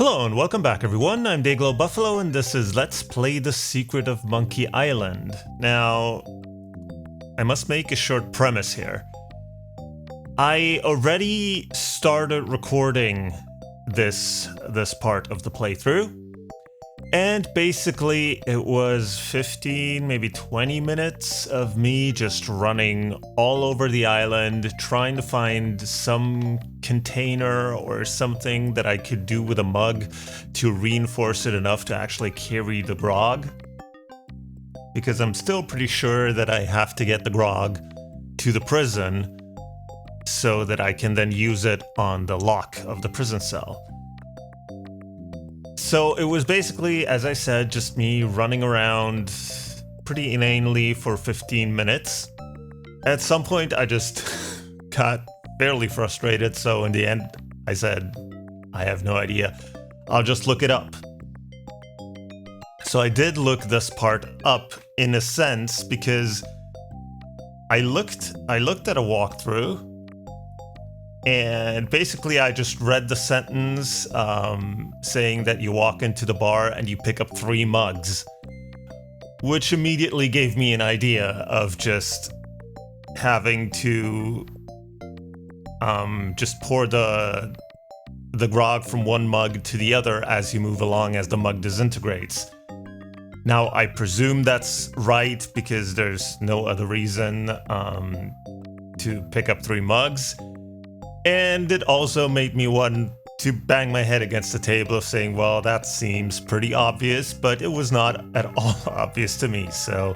Hello and welcome back everyone, I'm Day-Glo Buffalo and this is Let's Play The Secret of Monkey Island. Now, I must make a short premise here. I already started recording this part of the playthrough, and basically it was 15, maybe 20 minutes of me just running all over the island, trying to find some container or something that I could do with a mug to reinforce it enough to actually carry the grog. Because I'm still pretty sure that I have to get the grog to the prison so that I can then use it on the lock of the prison cell. So it was basically, as I said, just me running around pretty inanely for 15 minutes. At some point I just got fairly frustrated, so in the end I said, I have no idea, I'll just look it up. So I did look this part up in a sense because I looked at a walkthrough, and basically I just read the sentence saying that you walk into the bar and you pick up 3 mugs, which immediately gave me an idea of just having to just pour the grog from one mug to the other as you move along as the mug disintegrates. Now I presume that's right because there's no other reason to pick up 3 mugs. And it also made me want to bang my head against the table saying, well, that seems pretty obvious, but it was not at all obvious to me. So,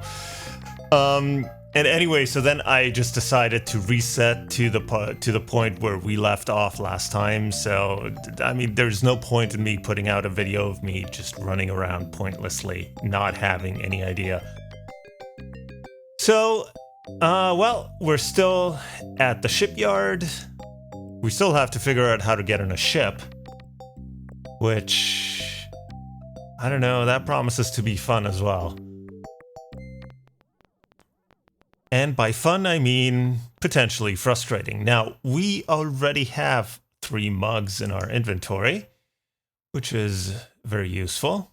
and anyway, so then I just decided to reset to the point where we left off last time. So, I mean, there's no point in me putting out a video of me just running around pointlessly, not having any idea. So, well, we're still at the shipyard. We still have to figure out how to get on a ship, which, I don't know, that promises to be fun as well. And by fun, I mean potentially frustrating. Now, we already have 3 mugs in our inventory, which is very useful.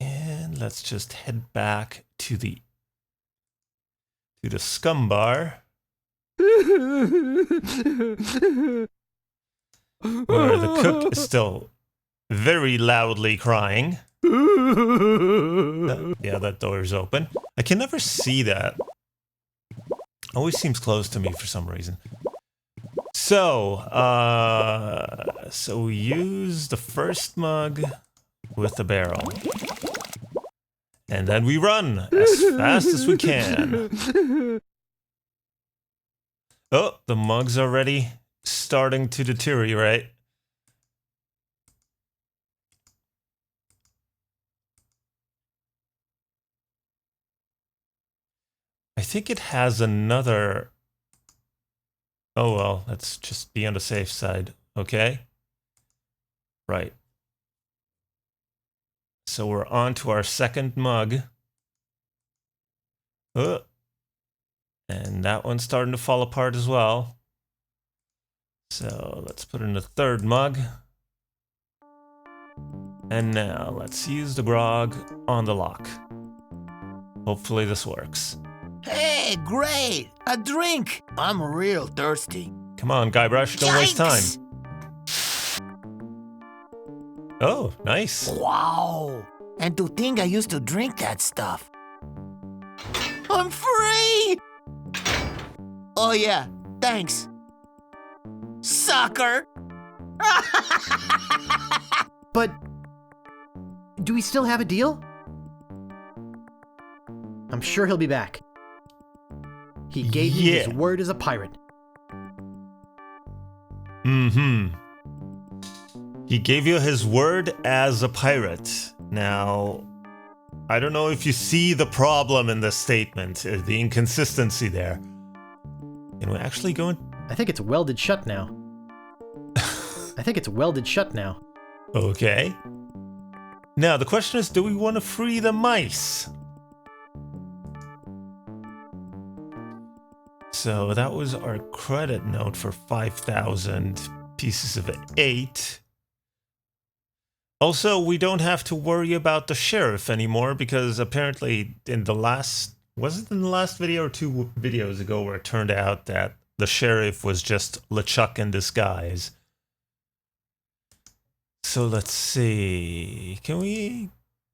And let's just head back to the scum bar, where the cook is still very loudly crying. Yeah, that door is open. I can never see that. Always seems closed to me for some reason. So, so we use the first mug with the barrel. And then we run as fast as we can. Oh, the mug's already starting to deteriorate. I think it has another... Oh well, let's just be on the safe side, okay? Right. So we're on to our second mug. Oh. And that one's starting to fall apart as well. So let's put in the third mug. And now let's use the grog on the lock. Hopefully this works. Hey, great! A drink! I'm real thirsty. Come on, Guybrush, don't waste time. Oh, nice. Wow! And to think I used to drink that stuff. I'm free! Oh yeah, thanks. Sucker! But do we still have a deal? I'm sure he'll be back. He gave me his word as a pirate. Mm-hmm. He gave you his word as a pirate. Now, I don't know if you see the problem in this statement, the inconsistency there. Can we actually go in? I think it's welded shut now. I think it's welded shut now. Okay. Now, the question is, do we want to free the mice? So that was our credit note for 5,000 pieces of 8. Also, we don't have to worry about the sheriff anymore because apparently in the last... Was it in the last video or 2 videos ago where it turned out that the sheriff was just LeChuck in disguise? So let's see... Can we...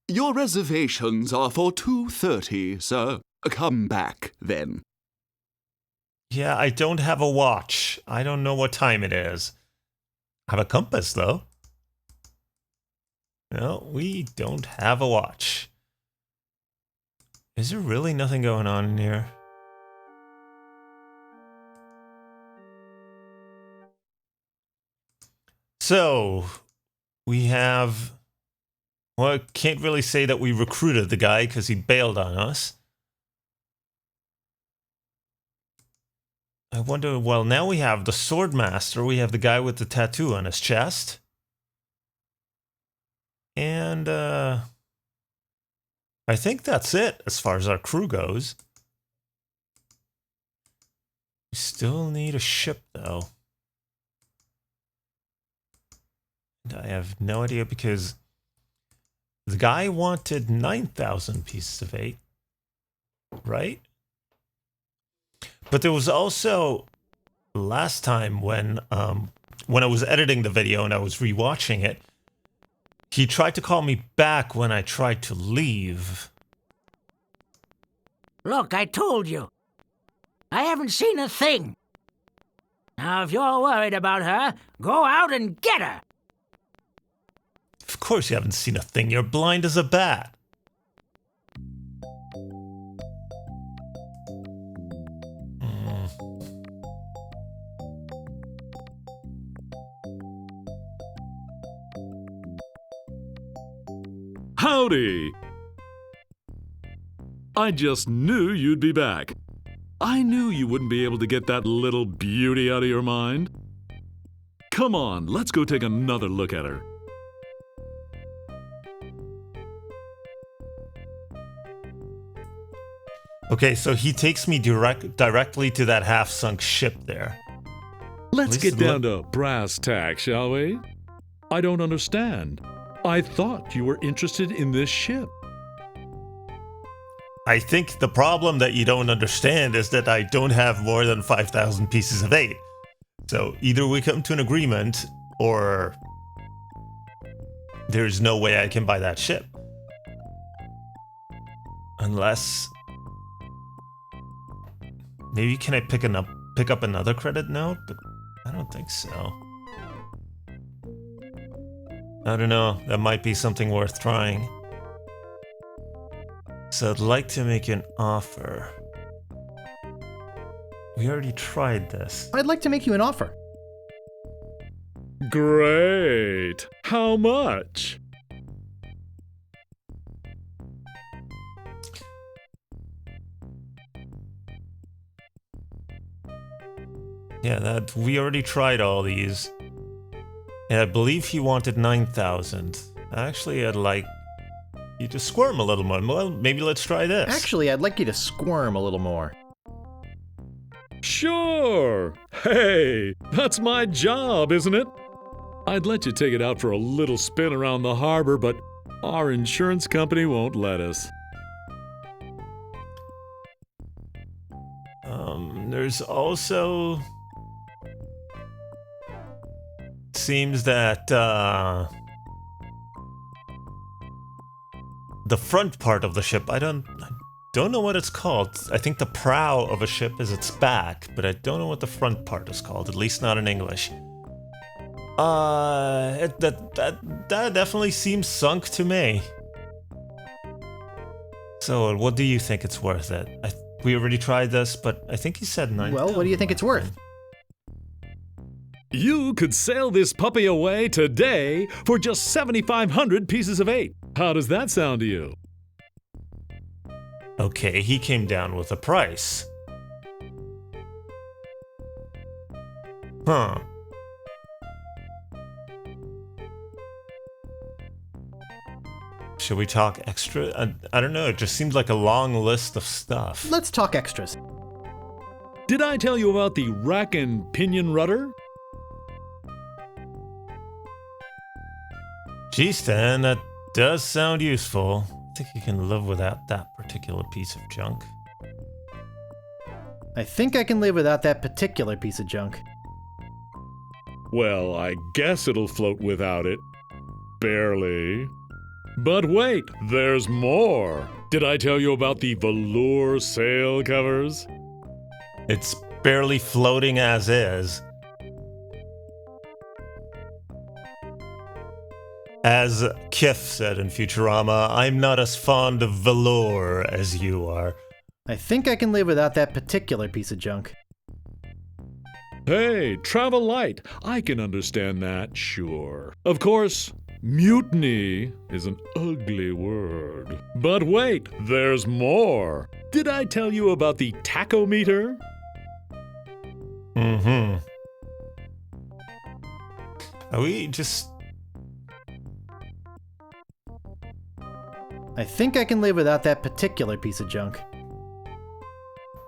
Your reservations are for 2:30, sir. Come back, then. Yeah, I don't have a watch. I don't know what time it is. I have a compass, though. No, we don't have a watch. Is there really nothing going on in here? So, we have... Well, I can't really say that we recruited the guy because he bailed on us. I wonder, well, now we have the Swordmaster. We have the guy with the tattoo on his chest. And, I think that's it as far as our crew goes. We still need a ship, though. And I have no idea because the guy wanted 9,000 pieces of 8, right? But there was also last time when I was editing the video and I was rewatching it, he tried to call me back when I tried to leave. Look, I told you. I haven't seen a thing. Now, if you're worried about her, go out and get her. Of course you haven't seen a thing. You're blind as a bat. Howdy! I just knew you'd be back. I knew you wouldn't be able to get that little beauty out of your mind. Come on, let's go take another look at her. Okay, so he takes me directly to that half-sunk ship there. Let's get down to brass tacks, shall we? I don't understand. I thought you were interested in this ship. I think the problem that you don't understand is that I don't have more than 5,000 pieces of 8. So either we come to an agreement, or there's no way I can buy that ship. Unless... Maybe can I pick up another credit note? But I don't think so. I don't know, that might be something worth trying. So I'd like to make an offer. We already tried this. I'd like to make you an offer. Great! How much? Yeah, that we already tried all these. And I believe he wanted 9,000. Actually, I'd like you to squirm a little more. Well, maybe let's try this. Actually, I'd like you to squirm a little more. Sure! Hey, that's my job, isn't it? I'd let you take it out for a little spin around the harbor, but our insurance company won't let us. There's also... Seems that, the front part of the ship, I don't know what it's called. I think the prow of a ship is its back, but I don't know what the front part is called, at least not in English. That definitely seems sunk to me. So, what do you think it's worth it? We already tried this, but I think he said 9,000. Well, what do you think it's worth? You could sail this puppy away today for just 7,500 pieces of 8. How does that sound to you? Okay, he came down with a price. Huh. Should we talk extra? I don't know, it just seemed like a long list of stuff. Let's talk extras. Did I tell you about the rack and pinion rudder? Geez, Stan, that does sound useful. I think you can live without that particular piece of junk. I think I can live without that particular piece of junk. Well, I guess it'll float without it. Barely. But wait, there's more. Did I tell you about the velour sail covers? It's barely floating as is. As Kif said in Futurama, I'm not as fond of velour as you are. I think I can live without that particular piece of junk. Hey, travel light. I can understand that, sure. Of course, mutiny is an ugly word. But wait, there's more. Did I tell you about the tachometer? Mm-hmm. Are we just... I think I can live without that particular piece of junk.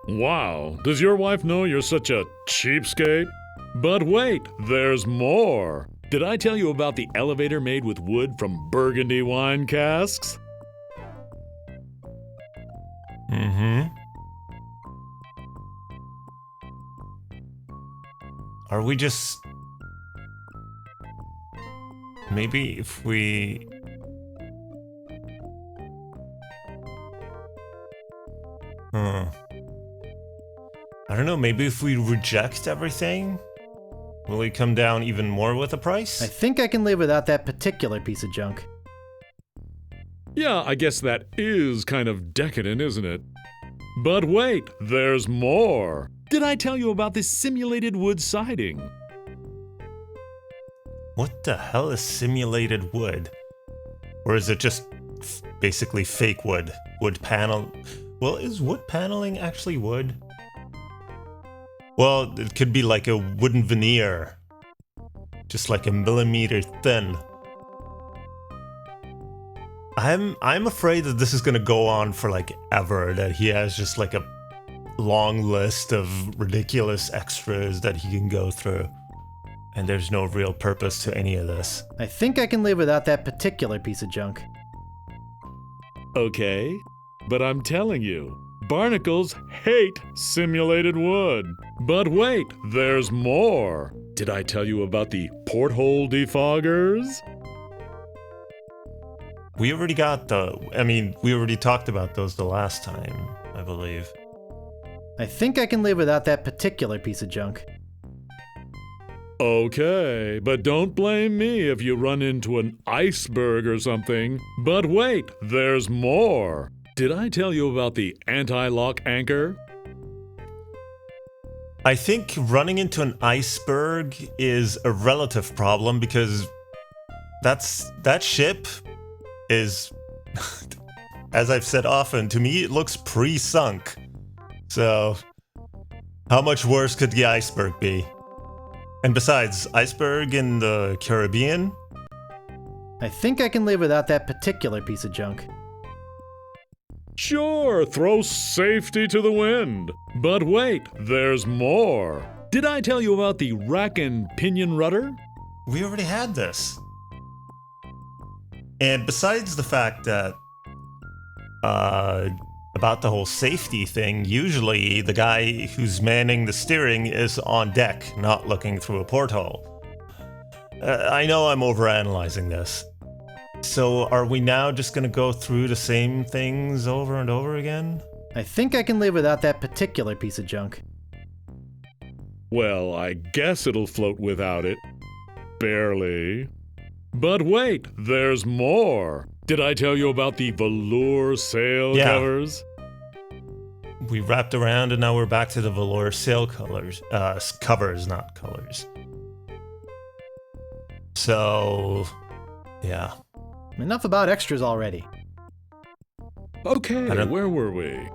Wow, does your wife know you're such a cheapskate? But wait, there's more. Did I tell you about the elevator made with wood from Burgundy wine casks? Mm-hmm. Are we just... Maybe if we... I don't know, maybe if we reject everything, will it come down even more with the price? I think I can live without that particular piece of junk. Yeah, I guess that is kind of decadent, isn't it? But wait, there's more. Did I tell you about this simulated wood siding? What the hell is simulated wood? Or is it just basically fake wood? Wood panel... Well, is wood paneling actually wood? Well, it could be like a wooden veneer. Just like a millimeter thin. I'm afraid that this is gonna go on for like ever, that he has just like a long list of ridiculous extras that he can go through. And there's no real purpose to any of this. I think I can live without that particular piece of junk. Okay, but I'm telling you, barnacles hate simulated wood. But wait, there's more. Did I tell you about the porthole defoggers? We already got we already talked about those the last time, I believe. I think I can live without that particular piece of junk. Okay, but don't blame me if you run into an iceberg or something. But wait, there's more. Did I tell you about the anti-lock anchor? I think running into an iceberg is a relative problem because that ship is, as I've said often, to me it looks pre-sunk. So, how much worse could the iceberg be? And besides, iceberg in the Caribbean? I think I can live without that particular piece of junk. Sure, throw safety to the wind. But wait, there's more. Did I tell you about the rack and pinion rudder? We already had this. And besides the fact that, about the whole safety thing, usually the guy who's manning the steering is on deck, not looking through a porthole. I know I'm overanalyzing this. So are we now just gonna go through the same things over and over again? I think I can live without that particular piece of junk. Well, I guess it'll float without it. Barely. But wait, there's more. Did I tell you about the velour sail covers? We wrapped around and now we're back to the velour sail covers, not colors. So, yeah. Enough about extras already. Okay, where were we?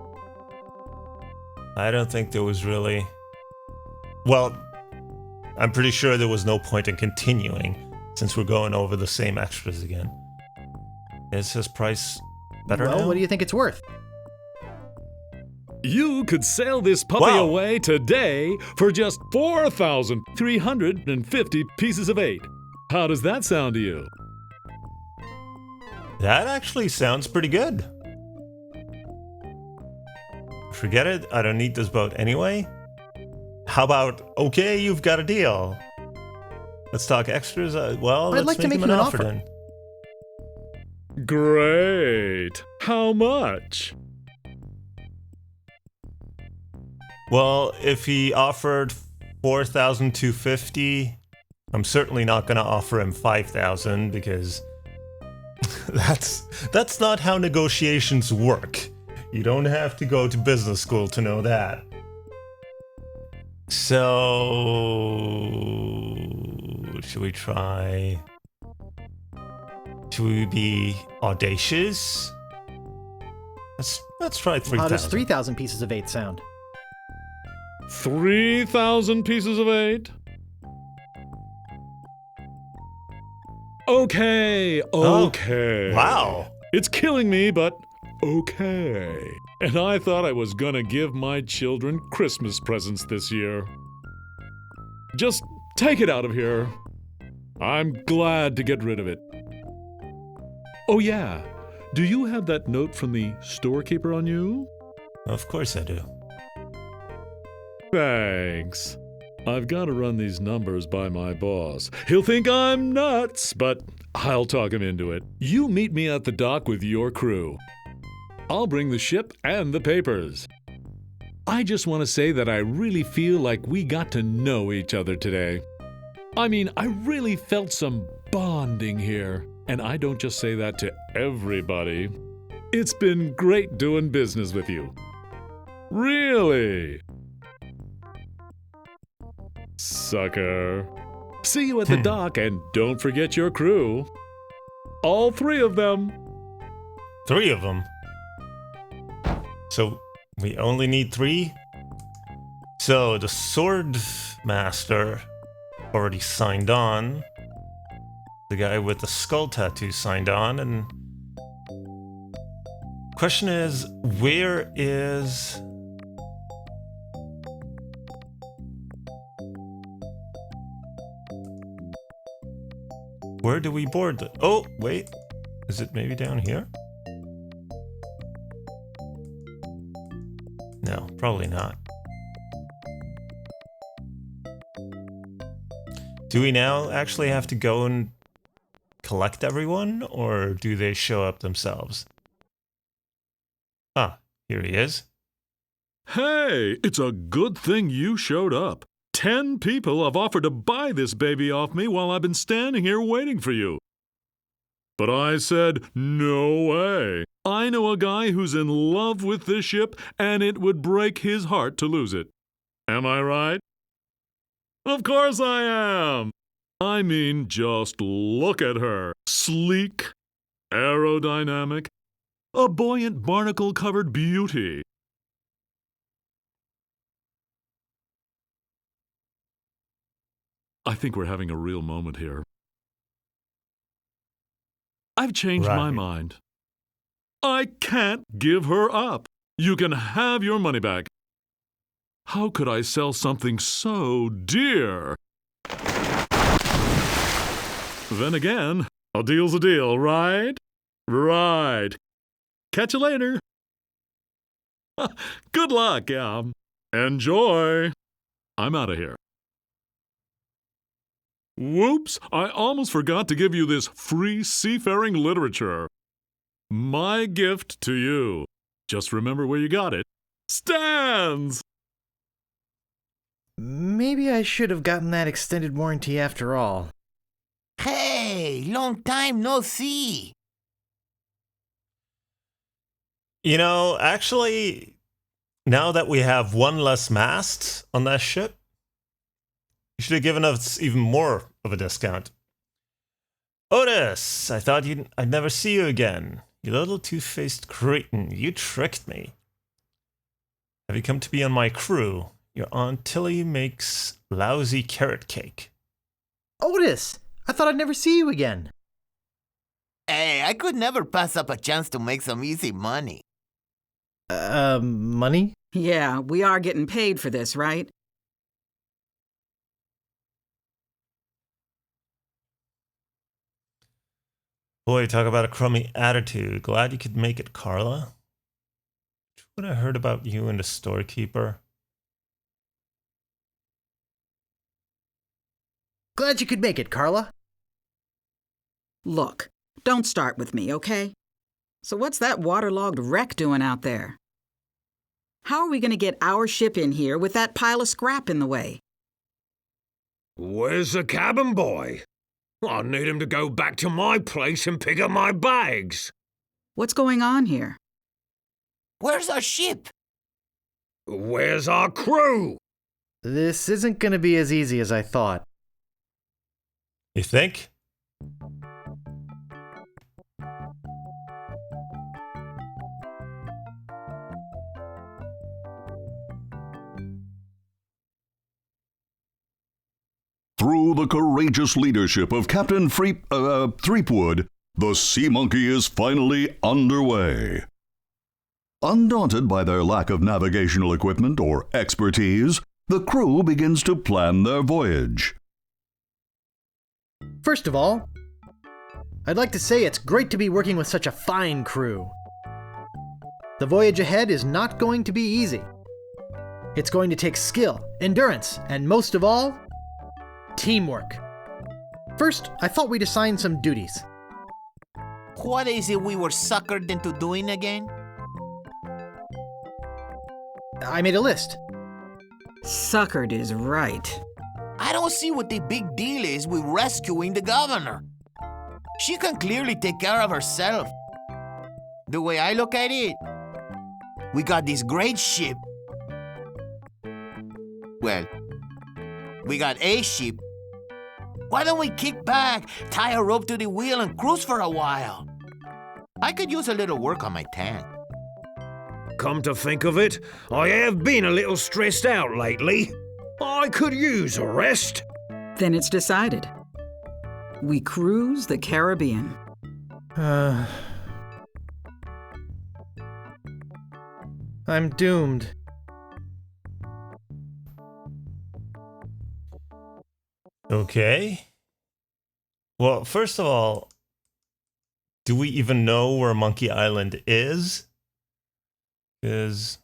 I don't think there was really... Well, I'm pretty sure there was no point in continuing, since we're going over the same extras again. Is his price better now? Well, what do you think it's worth? You could sail this puppy Wow. away today for just 4,350 pieces of 8. How does that sound to you? That actually sounds pretty good. Forget it, I don't need this boat anyway. How about, okay, you've got a deal. Let's talk extras. Well, I'd let's like to make him him an offer offer. then. Great. How much? Well, if he offered 4,250, I'm certainly not going to offer him 5,000 because that's not how negotiations work. You don't have to go to business school to know that. So, should we try? Should we be audacious? Let's try 3,000. How does 3,000 pieces of 8 sound? 3,000 pieces of 8? Okay. Wow. It's killing me, but okay. And I thought I was gonna give my children Christmas presents this year. Just take it out of here. I'm glad to get rid of it. Oh yeah, do you have that note from the storekeeper on you? Of course I do. Thanks. I've got to run these numbers by my boss. He'll think I'm nuts, but I'll talk him into it. You meet me at the dock with your crew. I'll bring the ship and the papers. I just want to say that I really feel like we got to know each other today. I mean, I really felt some bonding here. And I don't just say that to everybody. It's been great doing business with you. Really? Sucker. See you at the dock, and don't forget your crew. All 3 of them. 3 of them. So we only need 3. So the sword master already signed on. The guy with the skull tattoo signed on, and question is, where is... Where do we board the... Oh, wait. Is it maybe down here? No, probably not. Do we now actually have to go and collect everyone, or do they show up themselves? Ah, here he is. Hey, it's a good thing you showed up. 10 people have offered to buy this baby off me while I've been standing here waiting for you. But I said, no way. I know a guy who's in love with this ship, and it would break his heart to lose it. Am I right? Of course I am. I mean, just look at her. Sleek, aerodynamic, a buoyant barnacle-covered beauty. I think we're having a real moment here. I've changed my Right. mind. I can't give her up. You can have your money back. How could I sell something so dear? Then again, a deal's a deal, right? Right. Catch you later. Good luck, enjoy. I'm out of here. Whoops, I almost forgot to give you this free seafaring literature. My gift to you. Just remember where you got it. Stands! Maybe I should have gotten that extended warranty after all. Hey, long time no see. You know, actually, now that we have one less mast on that ship, you should have given us even more of a discount. Otis, I thought I'd never see you again. You little two-faced cretin, you tricked me. Have you come to be on my crew? Your Aunt Tilly makes lousy carrot cake. Otis! I thought I'd never see you again. Hey, I could never pass up a chance to make some easy money. Money? Yeah, we are getting paid for this, right? Boy, talk about a crummy attitude. Glad you could make it, Carla. What I heard about you and the storekeeper. Glad you could make it, Carla. Look, don't start with me, okay? So what's that waterlogged wreck doing out there? How are we going to get our ship in here with that pile of scrap in the way? Where's the cabin boy? I need him to go back to my place and pick up my bags. What's going on here? Where's our ship? Where's our crew? This isn't going to be as easy as I thought. You think? Through the courageous leadership of Captain Threepwood, the Sea Monkey is finally underway. Undaunted by their lack of navigational equipment or expertise, the crew begins to plan their voyage. First of all, I'd like to say it's great to be working with such a fine crew. The voyage ahead is not going to be easy. It's going to take skill, endurance, and most of all, teamwork. First, I thought we'd assign some duties. What is it we were suckered into doing again? I made a list. Suckered is right. I don't see what the big deal is with rescuing the governor. She can clearly take care of herself. The way I look at it, we got this great ship. Well, we got a ship. Why don't we kick back, tie a rope to the wheel, and cruise for a while? I could use a little work on my tan. Come to think of it, I have been a little stressed out lately. I could use a rest. Then it's decided. We cruise the Caribbean. I'm doomed. Okay. Well, first of all, do we even know where Monkey Island is? Because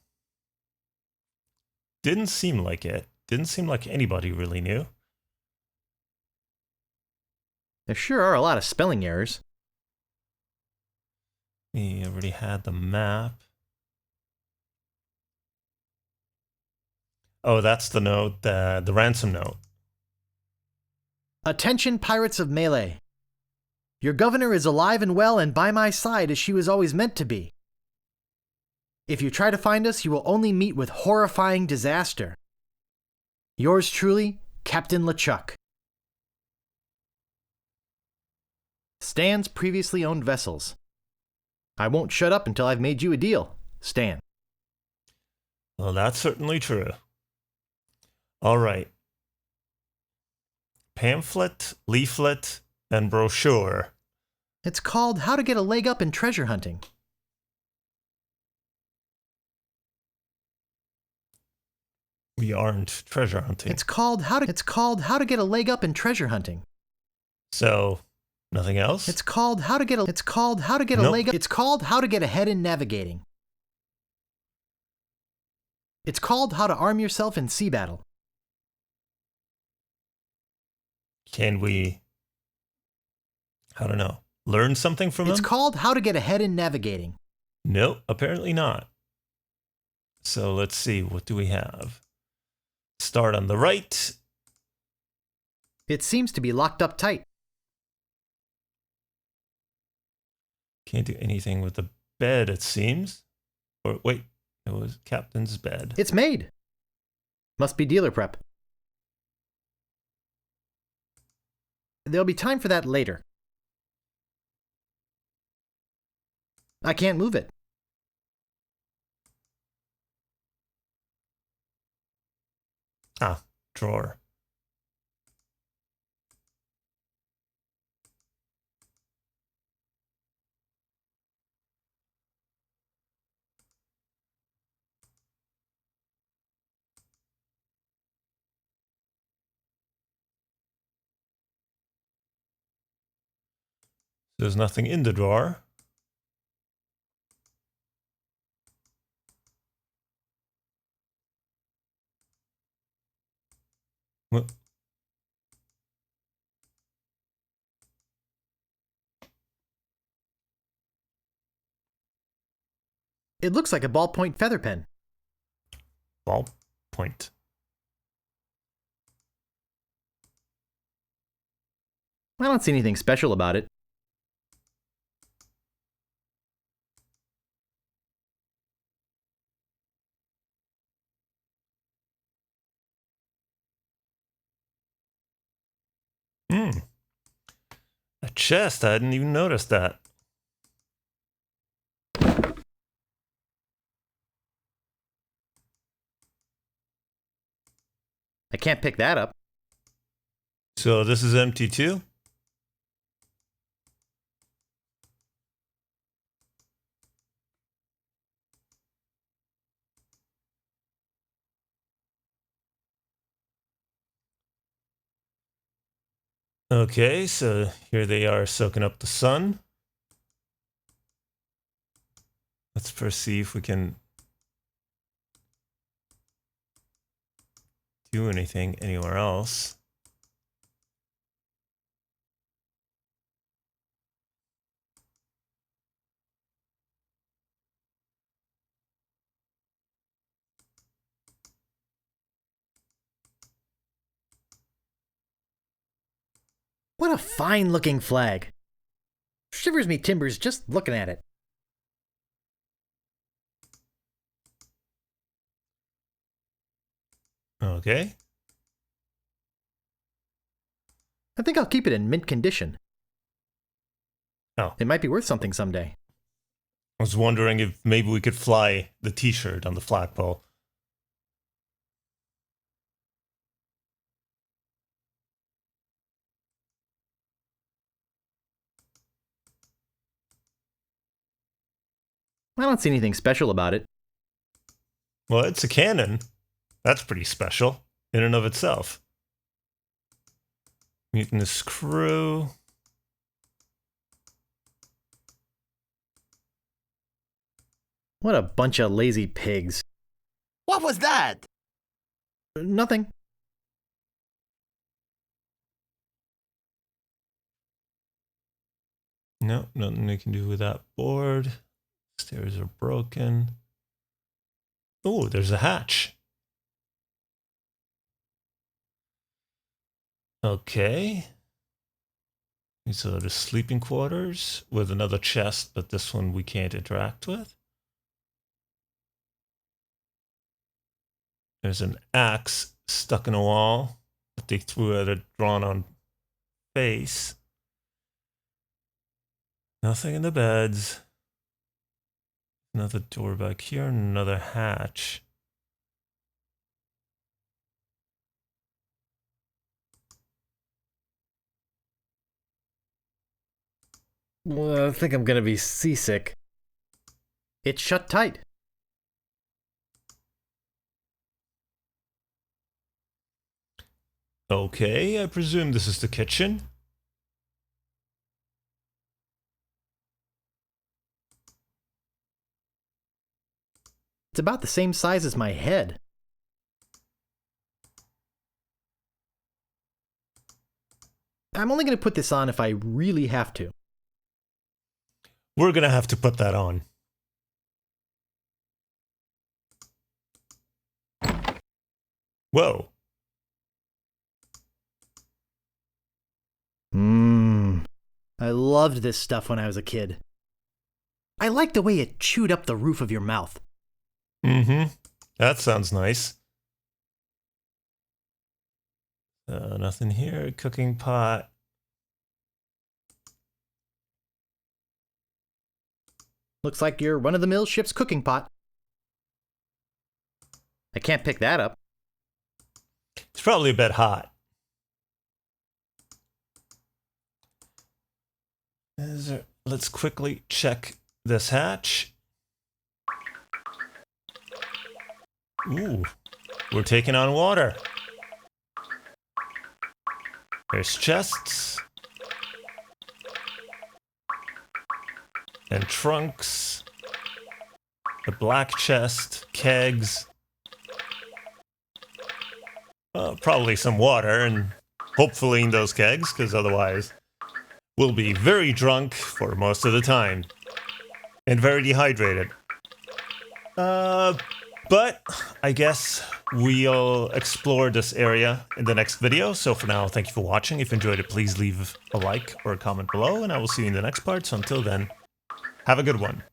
didn't seem like it. Didn't seem like anybody really knew. There sure are a lot of spelling errors. We already had the map. Oh, that's the note, the ransom note. Attention, pirates of Melee. Your governor is alive and well and by my side as she was always meant to be. If you try to find us, you will only meet with horrifying disaster. Yours truly, Captain LeChuck. Stan's previously owned vessels. I won't shut up until I've made you a deal, Stan. Well, that's certainly true. All right. Pamphlet, leaflet, and brochure. It's called How to Get a Leg Up in Treasure Hunting. We aren't treasure hunting. It's called How to Get a Leg Up in Treasure Hunting. So, nothing else? It's called How to Get a Leg Up. It's called How to Get Ahead in Navigating. It's called How to Arm Yourself in Sea Battle. Can we, I don't know, learn something from It's them? called How to Get Ahead in Navigating. Nope, apparently not. So let's see, what do we have? Start on the right. It seems to be locked up tight. Can't do anything with the bed, it seems. Or wait, it was Captain's bed. It's made. Must be dealer prep. There'll be time for that later. I can't move it. Ah, drawer. There's nothing in the drawer. What? It looks like a ballpoint feather pen. Ballpoint. I don't see anything special about it. A chest, I didn't even notice that. I can't pick that up. So this is empty too? Okay, so here they are soaking up the sun. Let's first see if we can do anything anywhere else. What a fine looking flag. Shivers me timbers just looking at it. Okay. I think I'll keep it in mint condition. Oh. It might be worth something someday. I was wondering if maybe we could fly the t-shirt on the flagpole. I don't see anything special about it. Well, it's a cannon. That's pretty special in and of itself. Mutinous crew. What a bunch of lazy pigs. What was that? Nothing. No, nothing we can do with that board. Stairs are broken. Oh, there's a hatch. Okay. These are the sleeping quarters with another chest, but this one we can't interact with. There's an axe stuck in a wall that they threw at a drawn-on face. Nothing in the beds. Another door back here, another hatch. Well, I think I'm gonna be seasick. It's shut tight. Okay, I presume this is the kitchen. It's about the same size as my head. I'm only gonna put this on if I really have to. We're gonna have to put that on. Whoa. I loved this stuff when I was a kid. I liked the way it chewed up the roof of your mouth. Mm-hmm. That sounds nice. Nothing here. Cooking pot. Looks like your run-of-the-mill ship's cooking pot. I can't pick that up. It's probably a bit hot. Let's quickly check this hatch. Ooh, we're taking on water. There's chests. and trunks, a black chest, kegs, probably some water, and hopefully in those kegs, because otherwise we'll be very drunk for most of the time, and very dehydrated. But I guess we'll explore this area in the next video. So for now, thank you for watching. If you enjoyed it, please leave a like or a comment below, and I will see you in the next part. So until then, have a good one.